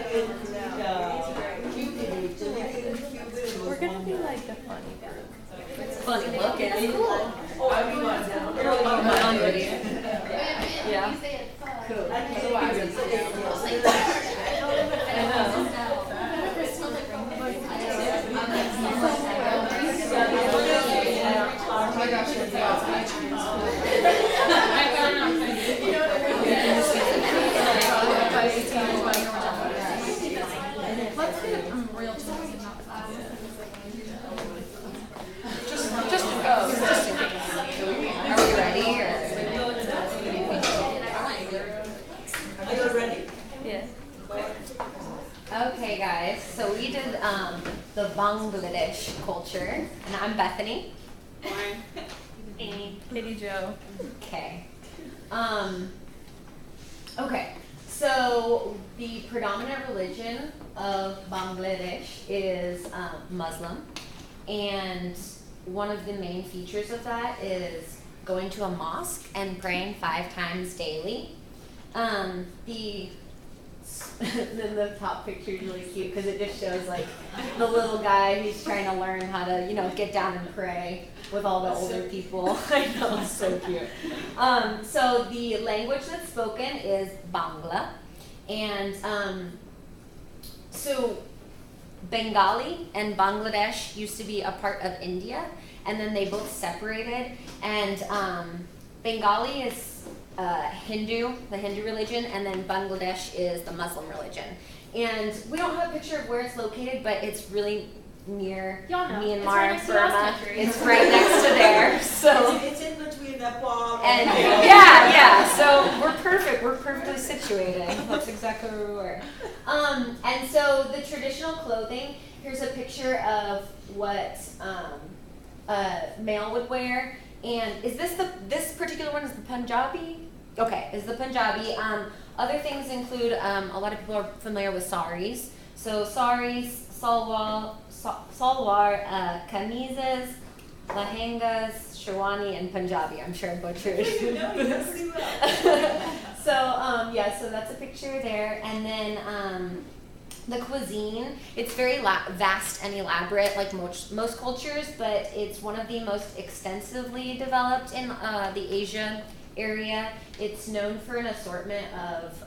We're gonna be like the funny group. Funny looking. Cool. Yeah. Cool. Let's get real time. Just go. Are we ready? Are you ready? Yes. Okay, guys. So we did the Bangladesh culture, and I'm Bethany. Amy. Kitty Joe. Okay. Okay. So the predominant religion of Bangladesh is Muslim, and one of the main features of that is going to a mosque and praying 5 times daily. The top picture is really cute because it just shows like the little guy who's trying to learn how to, get down and pray with all the older people. I know, it's so cute. So the language that's spoken is Bangla, and so Bengali and Bangladesh used to be a part of India, and then they both separated, and Bengali is Hindu, the Hindu religion, and then Bangladesh is the Muslim religion. And we don't have a picture of where it's located, but it's really near Myanmar, Burma. It's right next to there. So it's in between Nepal and yeah. So we're perfect. We're perfectly situated. That's exactly where we were. And so the traditional clothing. Here's a picture of what male would wear. And is this particular one is the Punjabi? Okay, is the Punjabi. Other things include a lot of people are familiar with saris. So saris, salwar, kameezes, lehengas, sherwani, and Punjabi. I'm sure I butchered. You know pretty well. So so that's a picture there, and then the cuisine. It's very vast and elaborate, like most cultures, but it's one of the most extensively developed in the Asia area. It's known for an assortment of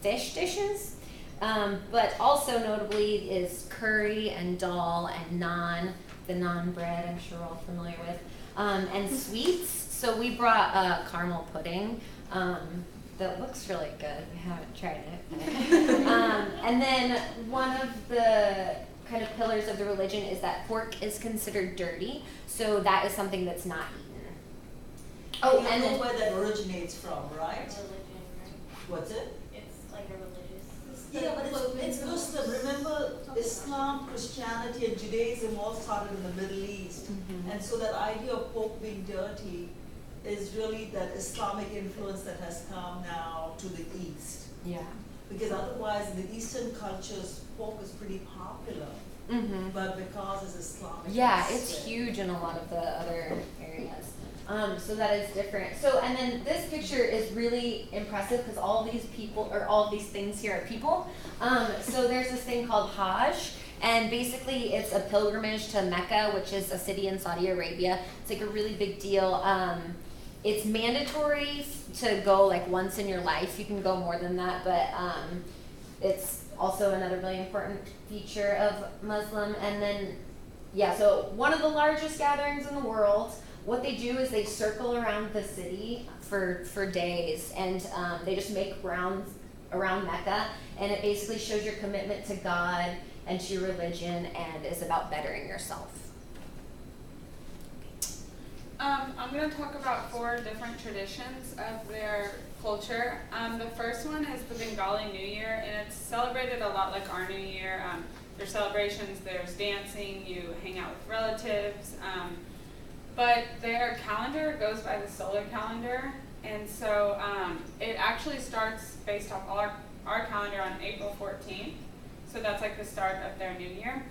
fish dishes, but also notably is curry and dal and naan, the naan bread I'm sure we're all familiar with, and sweets. So we brought caramel pudding. That looks really good. We haven't tried it. And then one of the kind of pillars of the religion is that pork is considered dirty, so that is something that's not eaten. Oh, and then where that originates from, right? Religion, right? What's it? It's like a religious. Yeah, but it's Muslim. Remember, Islam, Christianity, and Judaism all started in the Middle East. Mm-hmm. And so that idea of pork being dirty is really that Islamic influence that has come now to the East. Yeah. Because otherwise, in the Eastern cultures, pork is pretty popular. Mm-hmm. But because it's Islamic. Yeah, it's huge in a lot of the other areas. So that is different. So, and then this picture is really impressive because all these people, or all these things here are people. So there's this thing called Hajj, and basically it's a pilgrimage to Mecca, which is a city in Saudi Arabia. It's like a really big deal. It's mandatory to go like once in your life. You can go more than that, but it's also another really important feature of Muslim. And then, so one of the largest gatherings in the world. What they do is they circle around the city for days, and they just make rounds around Mecca, and it basically shows your commitment to God and to your religion, and is about bettering yourself. I'm going to talk about 4 different traditions of their culture. The first one is the Bengali New Year, and it's celebrated a lot like our New Year. There's celebrations, there's dancing, you hang out with relatives. But their calendar goes by the solar calendar, and so it actually starts based off our calendar on April 14th. So that's like the start of their new year.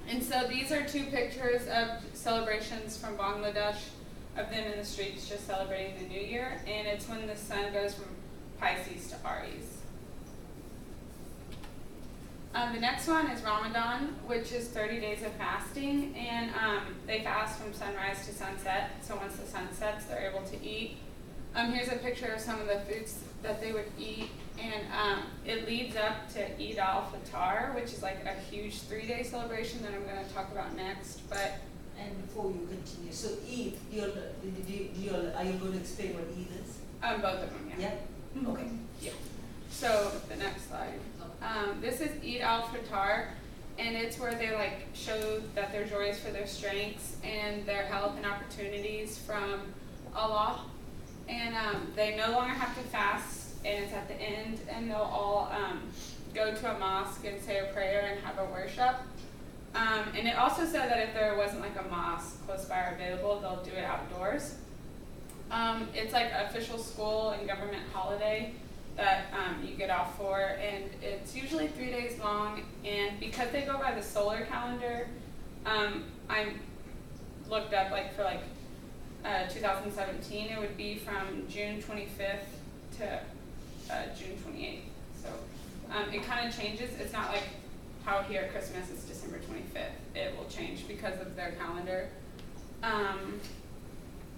And so these are 2 pictures of celebrations from Bangladesh of them in the streets just celebrating the new year, and it's when the sun goes from Pisces to Aries. The next one is Ramadan, which is 30 days of fasting, and they fast from sunrise to sunset. So once the sun sets, they're able to eat. Here's a picture of some of the foods that they would eat, and it leads up to Eid al-Fitr, which is like a huge 3-day celebration that I'm going to talk about next. But And before you continue, so Eid, are you going to explain what Eid is? both of them, yeah. Yeah? Okay. Yeah. So the next slide. This is Eid al-Fitr, and it's where they like show that they're joyous for their strengths and their health and opportunities from Allah. And they no longer have to fast, and it's at the end, and they'll all go to a mosque and say a prayer and have a worship. And it also said that if there wasn't like a mosque close by or available, they'll do it outdoors. It's like official school and government holiday that you get off for, and it's usually 3 days long. And because they go by the solar calendar, I looked up like for 2017, it would be from June 25th to June 28th. So it kind of changes. It's not like how here Christmas is December 25th. It will change because of their calendar. And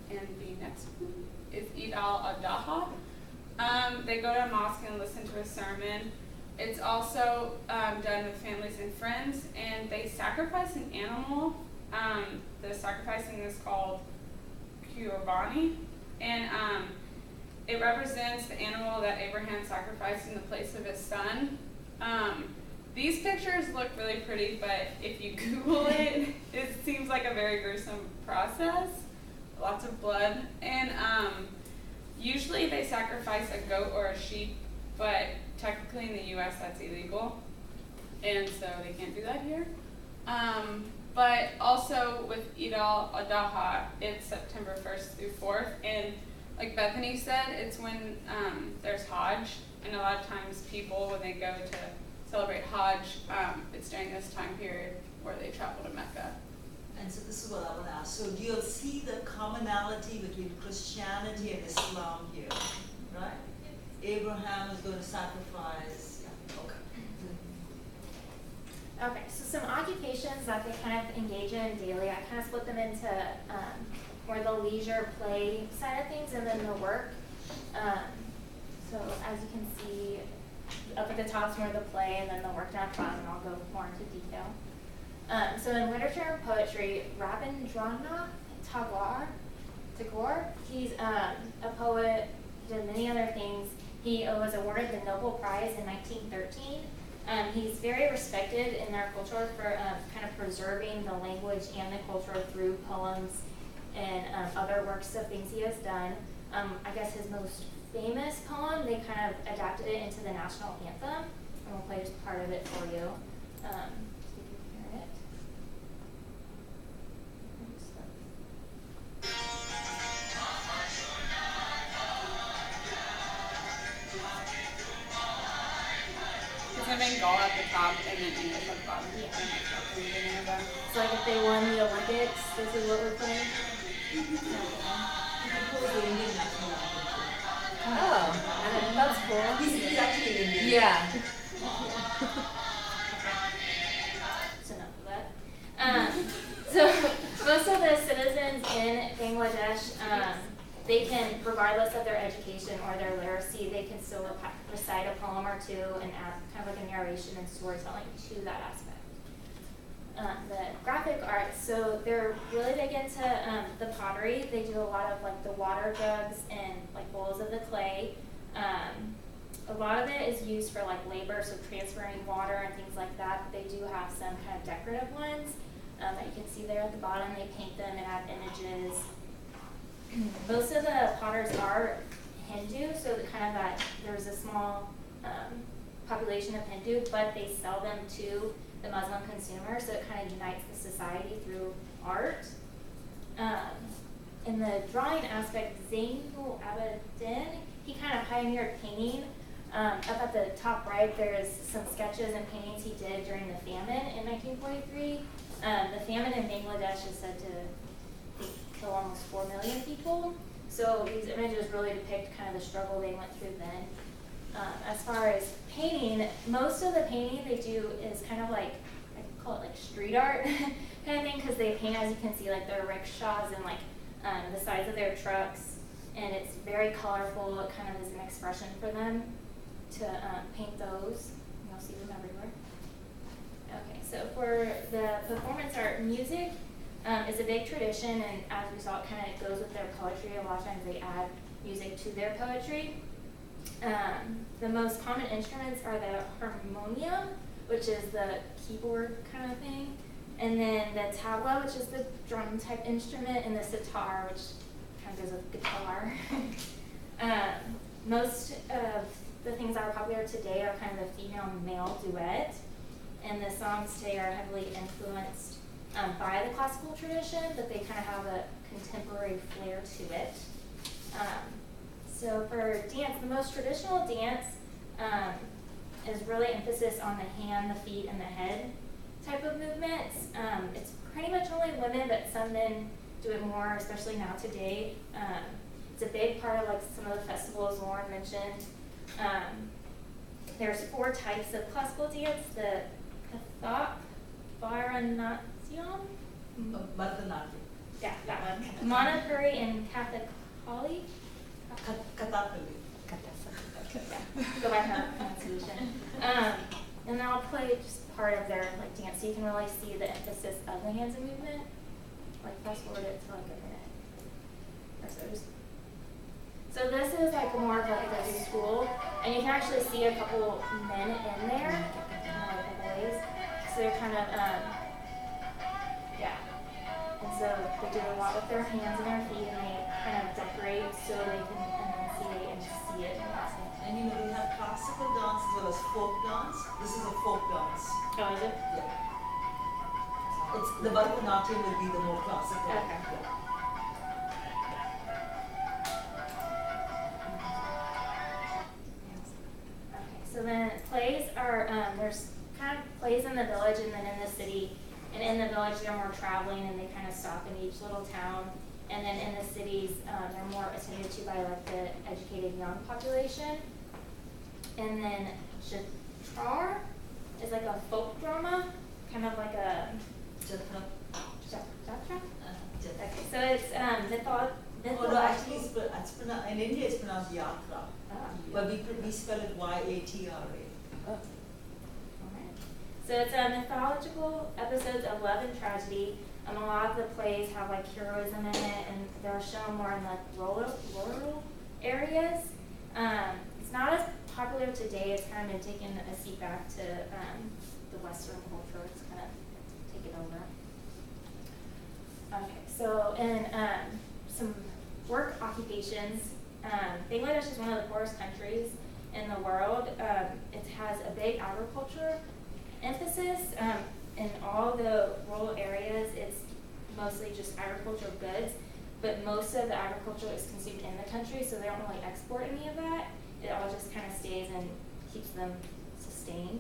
the next one is Eid al-Adha. They go to a mosque and listen to a sermon. It's also done with families and friends, and they sacrifice an animal. The sacrificing is called Qurbani, and it represents the animal that Abraham sacrificed in the place of his son. These pictures look really pretty, but if you Google it, it seems like a very gruesome process. Lots of blood, and usually they sacrifice a goat or a sheep, but technically in the U.S. that's illegal, and so they can't do that here. But also with Eid al-Adha, it's September 1st through 4th, and like Bethany said, it's when there's Hajj, and a lot of times people, when they go to celebrate Hajj, it's during this time period where they travel to Mecca. And so this is what I want to ask. So do you see the commonality between Christianity and Islam here, right? Abraham is going to sacrifice, yeah, okay. Okay, so some occupations that they kind of engage in daily, I kind of split them into more the leisure play side of things and then the work. So as you can see, up at the top is more the play and then the work down front, and I'll go more into detail. So in literature and poetry, Rabindranath Tagore, he's a poet, he did many other things. He was awarded the Nobel Prize in 1913. He's very respected in our culture for kind of preserving the language and the culture through poems and other works of things he has done. I guess his most famous poem, they kind of adapted it into the national anthem, and we'll play just part of it for you. So you can hear it. It's in Bengal at the top and then English at the bottom. Yeah. So like if they won the Olympics, this is what we're playing. Oh, that's cool. He's actually Indian. Yeah. So enough of that. So most of the citizens in Bangladesh, they can, regardless of their education or their literacy, they can still recite a poem or two and add kind of like a narration and storytelling to that aspect. The graphic arts, so they're really big into the pottery. They do a lot of like the water jugs and like bowls of the clay. A lot of it is used for like labor, so transferring water and things like that. They do have some kind of decorative ones that you can see there at the bottom. They paint them and add images. Most of the potters are Hindu, so kind of that there's a small population of Hindu, but they sell them to the Muslim consumer, so it kind of unites the society through art. In the drawing aspect, Zainul Abidin, he kind of pioneered painting. Up at the top right, there's some sketches and paintings he did during the famine in 1943. The famine in Bangladesh is said to kill almost 4 million people. So these images really depict kind of the struggle they went through then. As far as painting, most of the painting they do is kind of like, I call it like street art kind of thing, because they paint, as you can see, like their rickshaws and like the sides of their trucks, and it's very colorful. It kind of is an expression for them to paint those. You'll see them everywhere. Okay, so for the performance art, music is a big tradition, and as we saw, it kind of goes with their poetry. A lot of times they add music to their poetry. The most common instruments are the harmonium, which is the keyboard kind of thing, and then the tabla, which is the drum type instrument, and the sitar, which kind of goes with guitar. Most of the things that are popular today are kind of the female-male duet, and the songs today are heavily influenced by the classical tradition, but they kind of have a contemporary flair to it. So for dance, the most traditional dance is really emphasis on the hand, the feet, and the head type of movements. It's pretty much only women, but some men do it more, especially now today. It's a big part of like some of the festivals Lauren mentioned. There's 4 types of classical dance: the Kathak, Bharatanatyam, Bharatanatyam. yeah, that one, Manipuri, and Kathakali. Kathakali. Go by her pronunciation. And then I'll play just part of their like dance, so you can really see the emphasis of the hands and movement. Like fast forward it to like a minute or so. So this is like more of like a school, and you can actually see a couple men in there, like the boys. So they're kind of yeah. And so they do a lot with their hands and their feet, and they kind of decorate so they can enunciate and see it. And you know, we have classical dance as well as folk dance. This is a folk dance. Oh, is it? Yeah. It's the Bharatanatyam will be the more classical. Okay. Yeah. Okay, so then plays are, there's kind of plays in the village and then in the city. And in the village, they're more traveling and they kind of stop in each little town. And then in the cities, they're more attended to by like the educated young population. And then Jatrar is like a folk drama, kind of like a Jatra. Jatra? Jatra. Okay, so it's Oh, no, actually, in India it's pronounced Yatra. But we spell it Y-A-T-R-A. Alright. So it's mythological episodes of love and tragedy. A lot of the plays have like heroism in it, and they're shown more in like rural areas. It's not as popular today. It's kind of been taking a seat back to the Western culture. It's kind of taken over. Okay, so in some work occupations, Bangladesh is one of the poorest countries in the world. It has a big agriculture emphasis. In all the rural areas, it's mostly just agricultural goods, but most of the agriculture is consumed in the country, so they don't really export any of that. It all just kind of stays and keeps them sustained.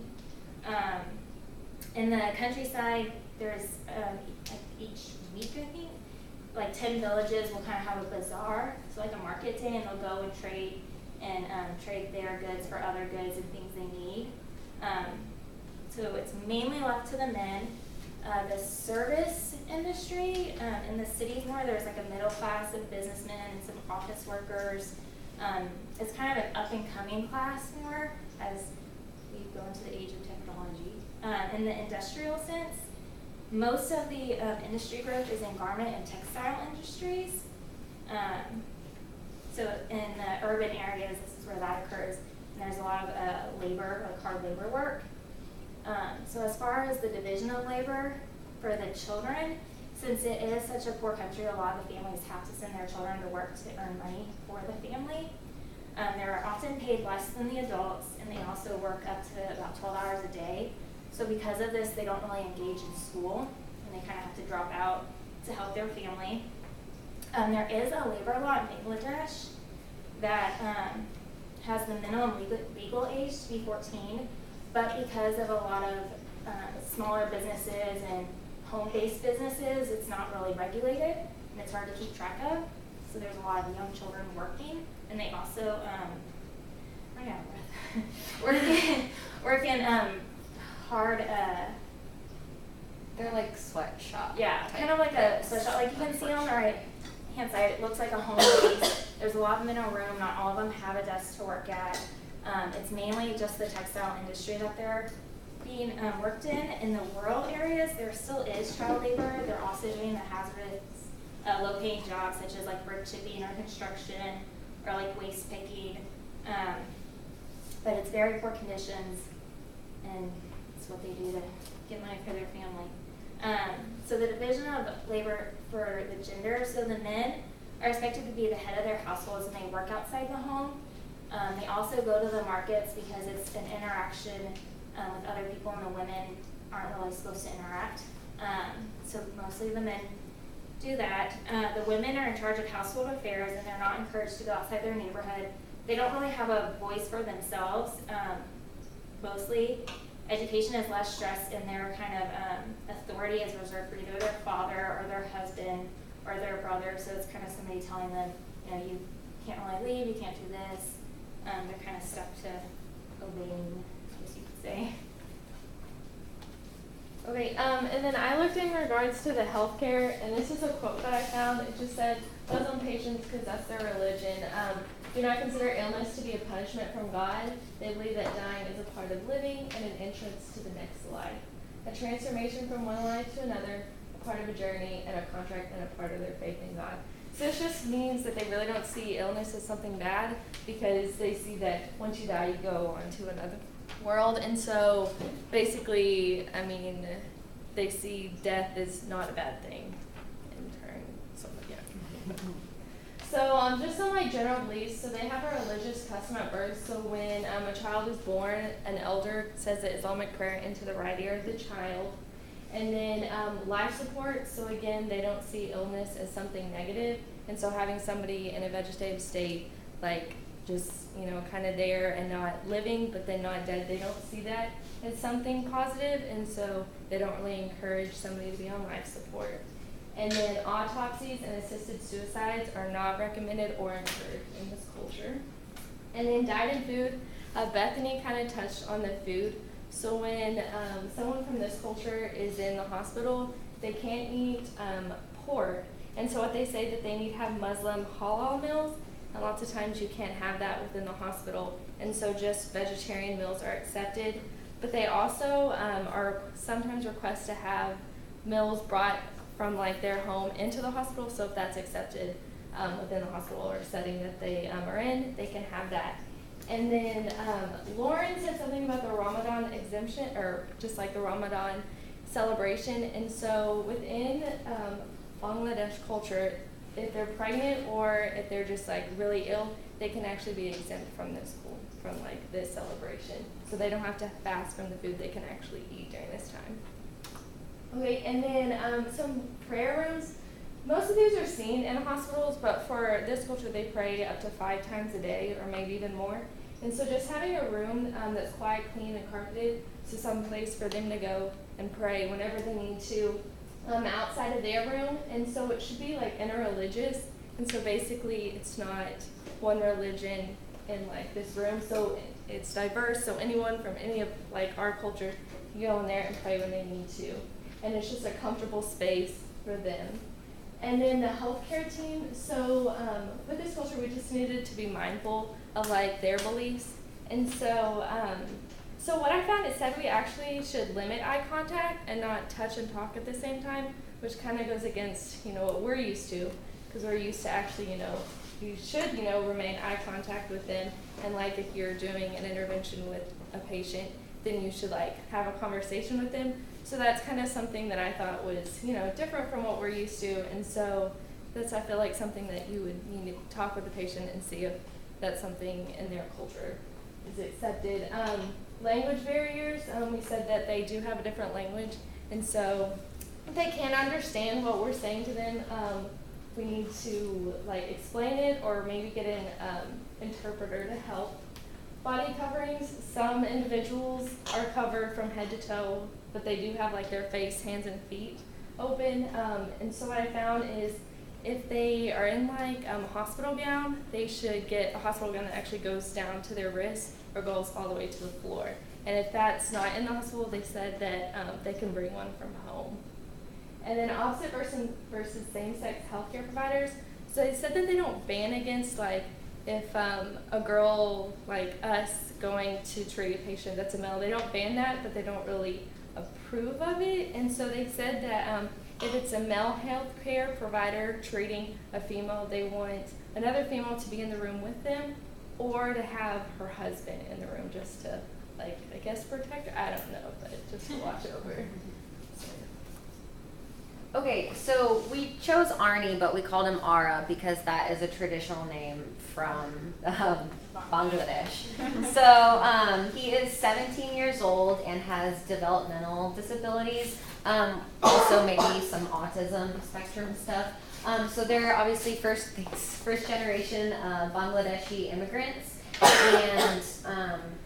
In the countryside, there's each week, I think, like 10 villages will kind of have a bazaar, so like a market day, and they'll go and trade their goods for other goods and things they need. So it's mainly left to the men. The service industry in the cities more, there's like a middle class of businessmen and some office workers. It's kind of an up and coming class more as we go into the age of technology. In the industrial sense, most of the industry growth is in garment and textile industries. So in the urban areas, this is where that occurs. And there's a lot of labor, like hard labor work. So as far as the division of labor for the children, since it is such a poor country, a lot of the families have to send their children to work to earn money for the family. They're often paid less than the adults, and they also work up to about 12 hours a day. So because of this, they don't really engage in school, and they kind of have to drop out to help their family. There is a labor law in Bangladesh that has the minimum legal age to be 14, but because of a lot of smaller businesses and home-based businesses, it's not really regulated, and it's hard to keep track of. So there's a lot of young children working, and they also, I got breath. working hard. They're like sweatshop. Yeah, type kind of like a things. special. Like you can see on the right hand side, it looks like a home base. There's a lot of them in a room. Not all of them have a desk to work at. It's mainly just the textile industry that they're being worked in. In the rural areas, there still is child labor. They're also doing the hazardous, low-paying jobs such as like brick chipping or construction or like waste picking. But it's very poor conditions, and it's what they do to get money for their family. So the division of labor for the gender, so the men are expected to be the head of their households and they work outside the home. They also go to the markets because it's an interaction with other people, and the women aren't really supposed to interact. So mostly the men do that. The women are in charge of household affairs, and they're not encouraged to go outside their neighborhood. They don't really have a voice for themselves. Mostly, education is less stressed, and their kind of authority is reserved for either their father or their husband or their brother. So it's kind of somebody telling them, you know, you can't really leave, you can't do this. They're kind of stuck to obeying, I guess you could say. Okay, and then I looked in regards to the healthcare, and this is a quote that I found. It just said, Muslim patients, because that's their religion, do not consider illness to be a punishment from God. They believe that dying is a part of living and an entrance to the next life. A transformation from one life to another, a part of a journey, and a contract and a part of their faith in God. So this just means that they really don't see illness as something bad, because they see that once you die, you go on to another world. And so basically, I mean, they see death as not a bad thing in turn. So yeah. So just some like general beliefs. So they have a religious custom at birth. So when a child is born, an elder says the Islamic prayer into the right ear of the child. And then life support. So again, they don't see illness as something negative. And so having somebody in a vegetative state, like just, you know, kind of there and not living, but then not dead, they don't see that as something positive. And so they don't really encourage somebody to be on life support. And then autopsies and assisted suicides are not recommended or encouraged in this culture. And then diet and food, Bethany kind of touched on the food. So when someone from this culture is in the hospital, they can't eat pork. And so what they say that they need to have Muslim halal meals, and lots of times you can't have that within the hospital. And so just vegetarian meals are accepted. But they also are sometimes request to have meals brought from like their home into the hospital. So if that's accepted within the hospital or setting that they are in, they can have that. And then Lauren said something about the Ramadan exemption, or just like the Ramadan celebration. And so within Bangladesh culture, if they're pregnant or if they're just like really ill, they can actually be exempt from this from like this celebration. So they don't have to fast from the food, they can actually eat during this time. Okay, and then some prayer rooms. Most of these are seen in hospitals, but for this culture, they pray up to 5 times a day or maybe even more. And so just having a room that's quiet, clean, and carpeted, so some place for them to go and pray whenever they need to outside of their room. And so it should be like interreligious. And so basically it's not one religion in like this room. So it's diverse. So anyone from any of like our culture can go in there and pray when they need to. And it's just a comfortable space for them. And then the healthcare team, so with this culture, we just needed to be mindful of like their beliefs. And so, so what I found, it said we actually should limit eye contact and not touch and talk at the same time, which kind of goes against, you know, what we're used to, because we're used to actually, you know, you should, you know, remain eye contact with them. And like if you're doing an intervention with a patient, then you should like have a conversation with them. So that's kind of something that I thought was, you know, different from what we're used to. And so that's, I feel like, something that you would need to talk with the patient and see if that's something in their culture is accepted. Language barriers, we said that they do have a different language. And so if they can't understand what we're saying to them, we need to like explain it or maybe get an interpreter to help. Body coverings, some individuals are covered from head to toe, but they do have like their face, hands, and feet open. And so what I found is if they are in like a hospital gown, they should get a hospital gown that actually goes down to their wrist or goes all the way to the floor. And if that's not in the hospital, they said that they can bring one from home. And then opposite versus same-sex healthcare providers. So they said that they don't ban against like if a girl like us going to treat a patient that's a male, they don't ban that, but they don't really approve of it. And so they said that if it's a male healthcare provider treating a female, they want another female to be in the room with them or to have her husband in the room just to, like, I guess protect her. I don't know, but just to watch over. Okay, so we chose Arnie, but we called him Ara because that is a traditional name from Bangladesh. So he is 17 years old and has developmental disabilities, also maybe some autism spectrum stuff. So they're obviously first generation Bangladeshi immigrants, and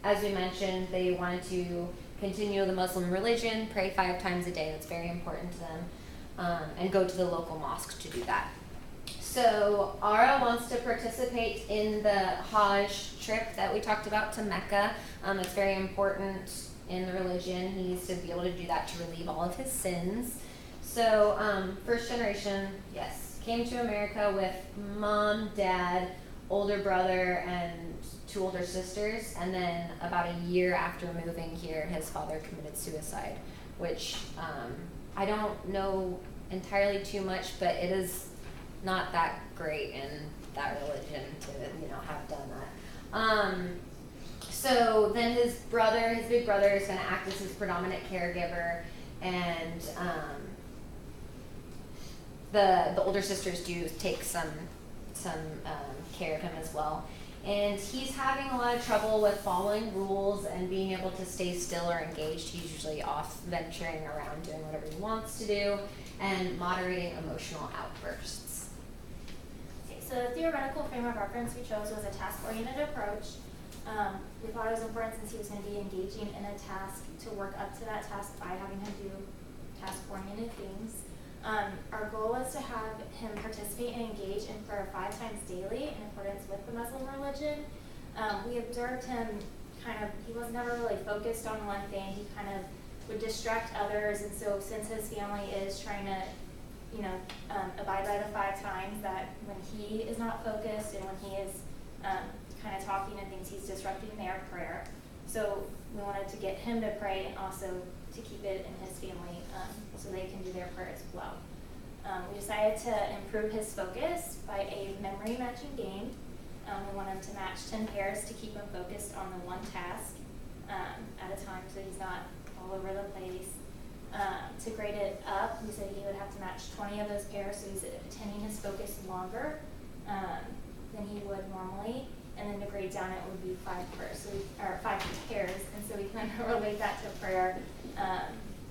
as we mentioned, they wanted to continue the Muslim religion, pray 5 times a day. That's very important to them. And go to the local mosque to do that. So Ara wants to participate in the Hajj trip that we talked about to Mecca. It's very important in the religion. He needs to be able to do that to relieve all of his sins. So first generation, yes, came to America with mom, dad, older brother, and 2 older sisters. And then about a year after moving here, his father committed suicide, which I don't know entirely too much, but it is not that great in that religion to, have done that. So then his big brother is going to act as his predominant caregiver, and the older sisters do take some care of him as well. And he's having a lot of trouble with following rules and being able to stay still or engaged. He's usually off venturing around doing whatever he wants to do and moderating emotional outbursts. Okay, so the theoretical frame of reference we chose was a task-oriented approach. We thought it was important since he was going to be engaging in a task to work up to that task by having him do task-oriented things. Our goal was to have him participate and engage in prayer 5 times daily in accordance with the Muslim religion. We observed him he was never really focused on one thing. He kind of would distract others, and so since his family is trying to, abide by the 5 times, that when he is not focused and when he is kind of talking and things, he's disrupting their prayer. So we wanted to get him to pray and also to keep it in his family so they can do their prayer as well. We decided to improve his focus by a memory matching game. We want him to match 10 pairs to keep him focused on the one task at a time so he's not all over the place. To grade it up, we said he would have to match 20 of those pairs so he's attending his focus longer than he would normally. And then to grade down, it would be 5 pairs, or 5 pairs. And so we kind of relate that to prayer,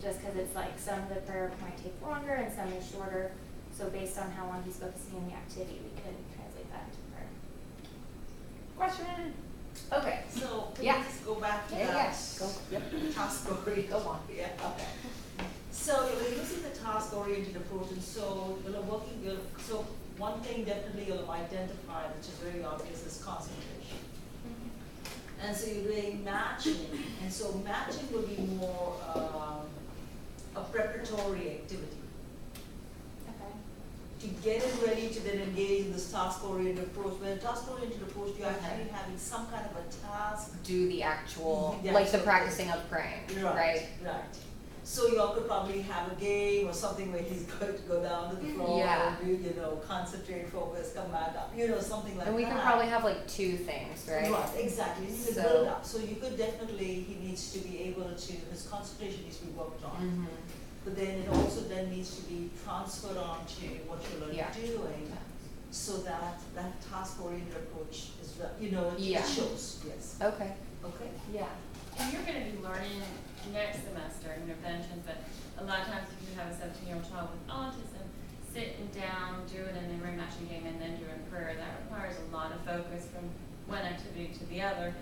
just because it's like some of the prayer might take longer and some is shorter. So based on how long he's focusing on the activity, we could translate that into prayer. Question. Okay. So can Yeah. we just go back to Yeah, that yes. Go. Yep. task-oriented? Go on. Yeah, okay. So you're using the task-oriented approach, and so so one thing definitely you'll identify, which is very obvious, is concentration. And so you're doing matching, and so matching will be more a preparatory activity Okay. to get him ready to then engage in this task-oriented approach. When a task-oriented approach, you're actually having some kind of a task. Do the actual, Yeah, like the so- practicing of praying, right? Right. So you all could probably have a game or something where he's going to go down to the floor, Yeah. and concentrate, focus, come back up, something like that. And we can probably have like 2 things, right? Right, exactly. You can So- build up. So you could definitely, he needs to be able to, his concentration needs to be worked on. Mm-hmm. But then it also then needs to be transferred on to what you're Yeah. doing, so that task-oriented approach is, Yeah. it shows, yes. Okay. Okay? Yeah. And you're going to be learning next semester interventions, but a lot of times if you have a 17-year-old child with autism, sitting down, doing a memory matching game, and then doing prayer, that requires a lot of focus from one activity to the other.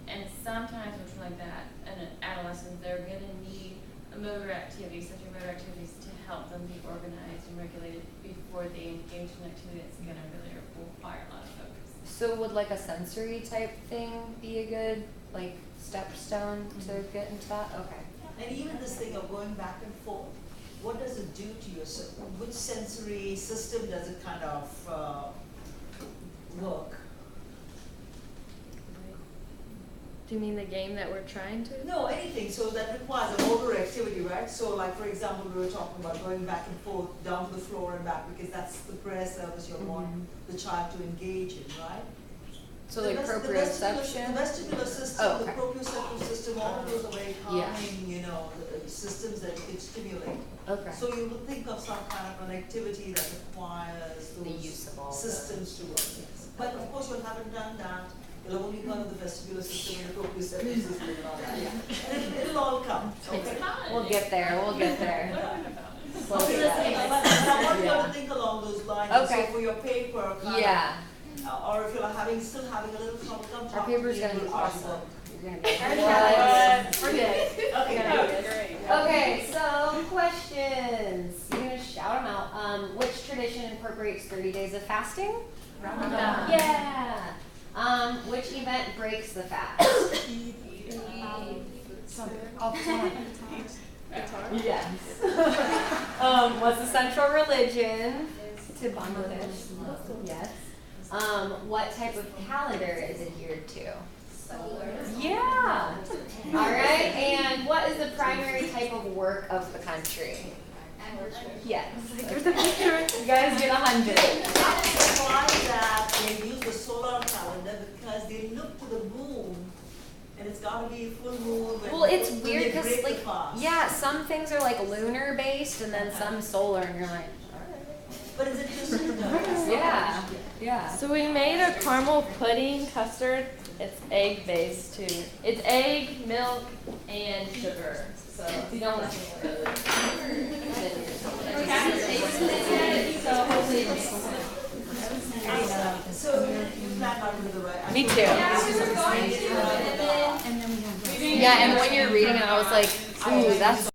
And sometimes with like that, and adolescents, they're going to need motor activities, such as motor activities, to help them be organized and regulated before they engage in activity that's gonna really require a lot of focus. So would like a sensory type thing be a good like stepstone to get into that? Okay. And even this thing of going back and forth, what does it do to your, which sensory system does it kind of work? Do you mean the game that we're trying to? No, anything, so that requires a motor activity, right? So like, for example, we were talking about going back and forth, down to the floor and back, because that's the prayer service you want the child to engage in, right? So The like The proprioception? vestibular system, Oh, the okay. proprioceptive system, all of those are very Yeah. calming, you know, the systems that you can stimulate. Okay. So you would think of some kind of an activity that requires The those use of all systems to work, yes. But of course, you haven't done that, you'll only go to the vestibular system and the proprioceptive system and all that. And it'll all come, okay? We'll get there. We'll get there. Slow Okay, down. but I want you Yeah. to think along those lines, Okay. so for your paper, kind of, Yeah. or if you're still having a little trouble, come Our talk to paper's me gonna and be we'll awesome. argue. You're gonna be We're good. Okay, Yeah. good. Great. Okay, so questions. You're gonna shout them out. Which tradition incorporates 30 days of fasting? Ramadan. Yeah. Which event breaks the fast? Yes. What's the central religion to Bangladesh? Yes. What type of calendar is adhered to? Yeah. All right. And what is the primary type of work of the country? Yes. There's a picture. You guys get 100. I'm surprised that they use the solar calendar because they look to the moon and it's gotta be full moon when Well, it's when weird they because break the like, fast. yeah, some things are like lunar based and then some solar, and you're like, But is it just, yeah, yeah. So we made a caramel pudding custard. It's egg based too. It's egg, milk, and sugar. So if you don't So you plan on doing the right. Me too. Yeah, and when you're reading it, I was like, ooh, that's